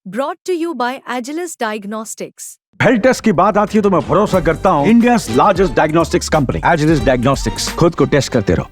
brought to you by Agilus Diagnostics. Health test की बात आती है तो मैं भरोसा करता हूँ India's largest diagnostics company Agilus Diagnostics. खुद को टेस्ट करते रहो।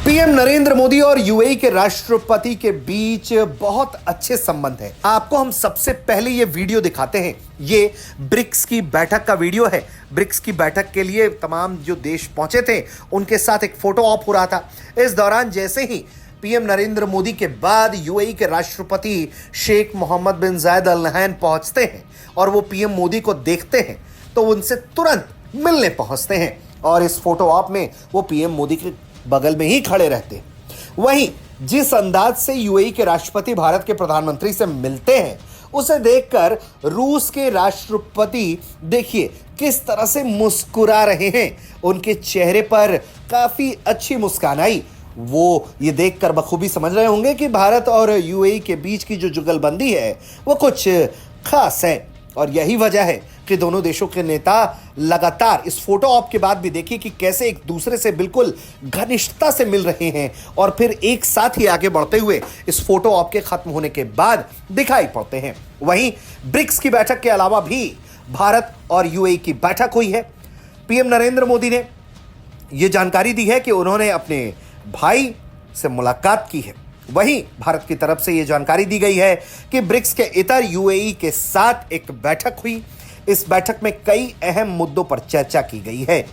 पीएम नरेंद्र मोदी और यूएई के राष्ट्रपति के बीच बहुत अच्छे संबंध हैं। आपको हम सबसे पहले ये वीडियो दिखाते हैं। ये ब्रिक्स की बैठक का वीडियो है। ब्रिक्स की बैठक के लिए तमाम जो देश पहुंचे थे उनके साथ एक फोटो ऑप हो रहा था। इस दौरान जैसे ही पीएम नरेंद्र मोदी के बाद यूएई के राष्ट्रपति शेख मोहम्मद बिन जायद अल नहयान पहुंचते हैं और वो पीएम मोदी को देखते हैं तो उनसे तुरंत मिलने पहुंचते हैं और इस फोटो ऑप में वो पीएम मोदी के बगल में ही खड़े रहते हैं। वहीं जिस अंदाज से यूएई के राष्ट्रपति भारत के प्रधानमंत्री से मिलते हैं उसे देखकर रूस के राष्ट्रपति देखिए किस तरह से मुस्कुरा रहे हैं। उनके चेहरे पर काफी अच्छी मुस्कान आई। वो ये देखकर बखूबी समझ रहे होंगे कि भारत और यूएई के बीच की जो जुगलबंदी है वो कुछ खास है और यही वजह है कि दोनों देशों के नेता लगातार इस फोटो ऑप के बाद भी देखिए कि कैसे एक दूसरे से बिल्कुल घनिष्ठता से मिल रहे हैं और फिर एक साथ ही आगे बढ़ते हुए इस फोटो ऑप के खत्म होने के बाद दिखाई पड़ते हैं। वहीं ब्रिक्स की बैठक के अलावा भी भारत और यूएई की बैठक हुई है। पीएम नरेंद्र मोदी ने यह जानकारी दी है कि उन्होंने अपने भाई से मुलाकात की है। वहीं भारत की तरफ से यह जानकारी दी गई है कि ब्रिक्स के इतर यूएई के साथ एक बैठक हुई। इस बैठक में कई अहम मुद्दों पर चर्चा की गई है।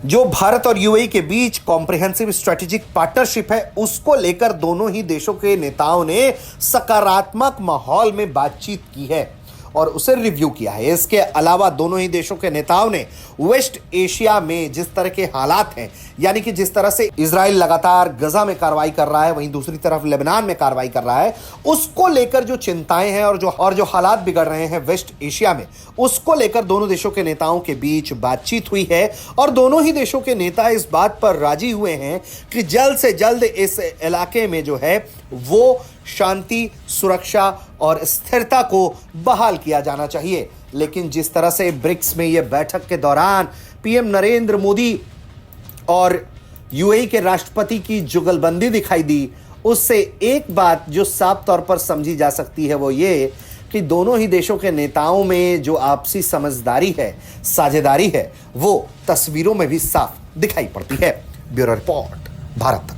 जो भारत और यूएई के बीच कॉम्प्रिहेंसिव स्ट्रेटेजिक पार्टनरशिप है उसको लेकर दोनों ही देशों के नेताओं ने सकारात्मक माहौल में बातचीत की है और उसे रिव्यू किया है। इसके अलावा दोनों ही देशों के नेताओं ने वेस्ट एशिया में जिस तरह के हालात हैं, यानी कि जिस तरह से इजराइल लगातार गजा में कार्रवाई कर रहा है, वहीं दूसरी तरफ लेबनान में कार्रवाई कर रहा है, उसको लेकर जो चिंताएं हैं और जो हालात बिगड़ रहे हैं वेस्ट एशिया में, उसको लेकर दोनों देशों के नेताओं के बीच बातचीत हुई है और दोनों ही देशों के नेता इस बात पर राजी हुए हैं कि जल्द से जल्द इस इलाके में जो है वो शांति, सुरक्षा और स्थिरता को बहाल किया जाना चाहिए। लेकिन जिस तरह से ब्रिक्स में यह बैठक के दौरान पीएम नरेंद्र मोदी और यूएई के राष्ट्रपति की जुगलबंदी दिखाई दी, उससे एक बात जो साफ तौर पर समझी जा सकती है वो ये कि दोनों ही देशों के नेताओं में जो आपसी समझदारी है, साझेदारी है, वो तस्वीरों में भी साफ दिखाई पड़ती है। Bureau report, Bharat.